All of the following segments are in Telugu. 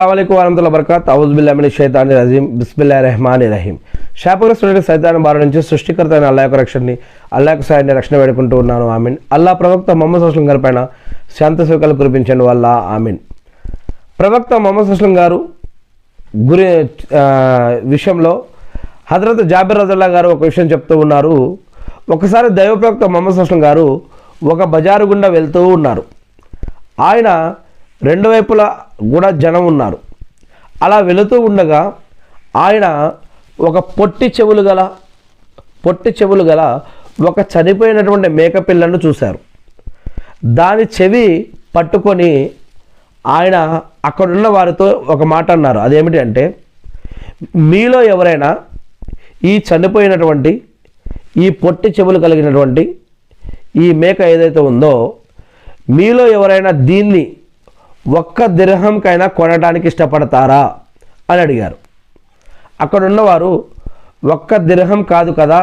अस्सलामुअलैकुम वरहमतुल्लाहि वबरकातुहू औज़ु बिल्लाहि मिनश शैतानिर रजीम बिस्मिल्लाहिर रहमानिर रहीम శాపగ్రస్తుడైన సైతాను బారి నుంచి సృష్టికర్త అయిన అల్లాహ్ యొక్క రక్షణని అల్లాహ్ యొక్క సాయాన్ని రక్షణ వేడుకుంటూ ఉన్నాను ఆమీన్. అల్లాహ్ ప్రవక్త ముహమ్మద్ సల్లల్లాహు అలైహి వసల్లం గారిపైన శాంతి సుఖాలు కురిపించండి వల్ల ఆమీన్. ప్రవక్త ముహమ్మద్ సల్లల్లాహు అలైహి వసల్లం గారు విషయంలో హజరత్ జాబిర్ రజల్లాహు గారు ఒక విషయం చెప్తూ ఉన్నారు. ఒకసారి దైవ ప్రవక్త ముహమ్మద్ సల్లల్లాహు అలైహి వసల్లం గారు ఒక బజారు గుండా వెళ్తూ ఉన్నారు. ఆయన రెండు వైపులా కూడా జనం ఉన్నారు. అలా వెళుతూ ఉండగా ఆయన ఒక పొట్టి చెవులు గల ఒక చనిపోయినటువంటి మేకపిల్లను చూశారు. దాని చెవి పట్టుకొని ఆయన అక్కడున్న వారితో ఒక మాట అన్నారు. అదేమిటి అంటే, మీలో ఎవరైనా ఈ చనిపోయినటువంటి ఈ పొట్టి చెవులు కలిగినటువంటి ఈ మేక ఏదైతే ఉందో, మీలో ఎవరైనా దీన్ని ఒక్క దిర్హంకైనా కొనడానికి ఇష్టపడతారా అని అడిగారు. అక్కడ ఉన్నవారు ఒక్క దిర్హం కాదు కదా,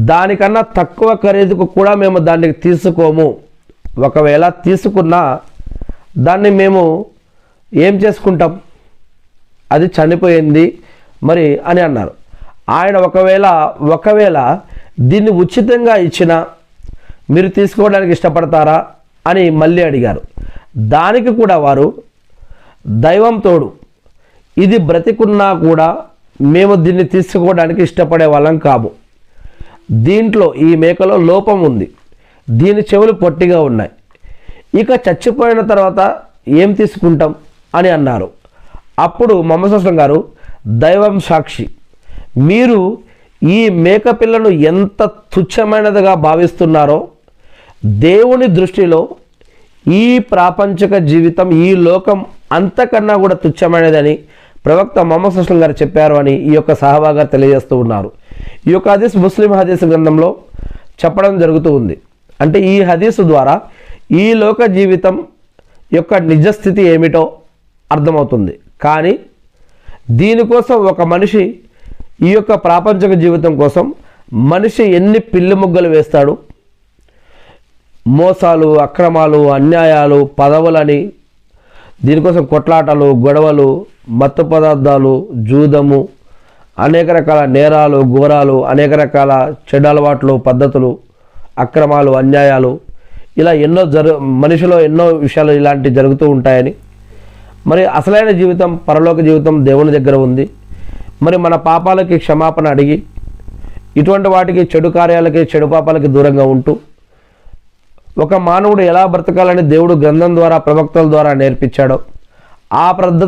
దానికన్నా తక్కువ ఖరీదుకు కూడా మేము దాన్ని తీసుకోము, ఒకవేళ తీసుకున్నా దాన్ని మేము ఏం చేసుకుంటాం, అది చనిపోయింది మరి అని అన్నారు. ఆయన ఒకవేళ దీన్ని ఉచితంగా ఇచ్చినా మీరు తీసుకోవడానికి ఇష్టపడతారా అని మళ్ళీ అడిగారు. దానికి కూడా వారు, దైవం తోడు, ఇది బ్రతికున్నా కూడా మేము దీన్ని తీసుకోవడానికి ఇష్టపడే వాళ్ళం కాము, దీంట్లో ఈ మేకలో లోపం ఉంది, దీని చెవులు పొట్టిగా ఉన్నాయి, ఇక చచ్చిపోయిన తర్వాత ఏం తీసుకుంటాం అని అన్నారు. అప్పుడు ముహమ్మద్ సల్లల్లాహు అలైహి వసల్లం గారు, దైవం సాక్షి, మీరు ఈ మేకపిల్లను ఎంత తుచ్చమైనదిగా భావిస్తున్నారో, దేవుని దృష్టిలో ఈ ప్రాపంచిక జీవితం, ఈ లోకం అంతకన్నా కూడా తుచ్చమైనదని ప్రవక్త ముహమ్మద్ సల్లల్లాహు అలైహి వసల్లం గారు చెప్పారు అని ఈ యొక్క సహాబా గారు తెలియజేస్తూ ఉన్నారు. ఈ యొక్క హదీస్ ముస్లిం హదీస్ గ్రంథంలో చెప్పడం జరుగుతూ ఉంది. అంటే ఈ హదీసు ద్వారా ఈ లోక జీవితం యొక్క నిజస్థితి ఏమిటో అర్థమవుతుంది. కానీ దీనికోసం ఒక మనిషి, ఈ యొక్క ప్రాపంచిక జీవితం కోసం మనిషి ఎన్ని పిల్లి ముగ్గలు వేస్తాడు, మోసాలు, అక్రమాలు, అన్యాయాలు, పదవులని, దీనికోసం కొట్లాటలు, గొడవలు, మత్తు పదార్థాలు, జూదము, అనేక రకాల నేరాలు, ఘోరాలు, అనేక రకాల చెడు అలవాట్లు, పద్ధతులు, అక్రమాలు, అన్యాయాలు, ఇలా ఎన్నో మనిషిలో ఎన్నో విషయాలు ఇలాంటివి జరుగుతూ ఉంటాయని, మరి అసలైన జీవితం, పరలోక జీవితం దేవుని దగ్గర ఉంది. మరి మన పాపాలకి క్షమాపణ అడిగి ఇటువంటి వాటికి, చెడు కార్యాలకి, చెడు పాపాలకి దూరంగా ఉంటూ ఒక మానవుడు ఎలా బ్రతకాలని దేవుడు గ్రంథం ద్వారా, ప్రవక్తల ద్వారా నేర్పించాడో ఆ పద్ధతి